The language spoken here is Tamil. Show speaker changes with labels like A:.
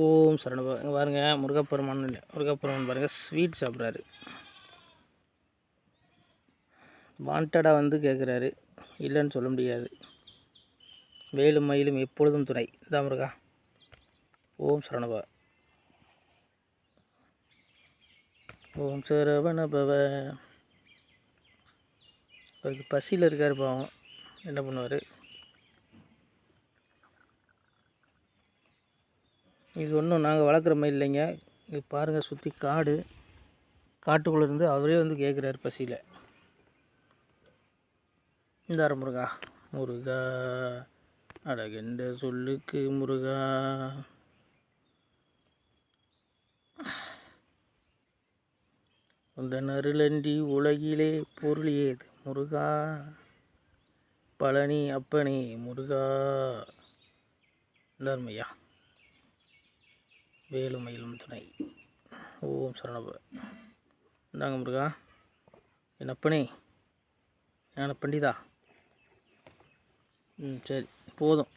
A: ஓம் சரணபா. இங்கே பாருங்கள், முருகப்பெருமான் பாருங்கள் ஸ்வீட் சாப்பிட்றாரு. வாண்டடாக வந்து கேட்குறாரு, இல்லைன்னு சொல்ல முடியாது. வேலும் மயிலும் எப்பொழுதும் துணை. இதான் முருகா. ஓம் சரணபா. ஓம் சரவணபவ. அவருக்கு பசியில் இருக்கார் பாவம், என்ன பண்ணுவார். இது ஒன்றும் நாங்கள் வளர்க்குற மாதிரி இல்லைங்க. இது பாருங்கள், சுற்றி காட்டுக்குள்ளே இருந்து அவரே வந்து கேட்குறாரு பசியில். இந்தார முருகா. முருகா அழகென்ற சொல்லுக்கு முருகா. உந்தன் அருளன்றி உலகிலே பொருள் ஏது முருகா. பழனி அப்பனே முருகா. இந்தாருமையா. வேலும் மயிலும் துணை. ஓம் சரணப. இந்தாங்க முருகா. என் அப்பனே, ஞான பண்டிதா. சரி போதும்.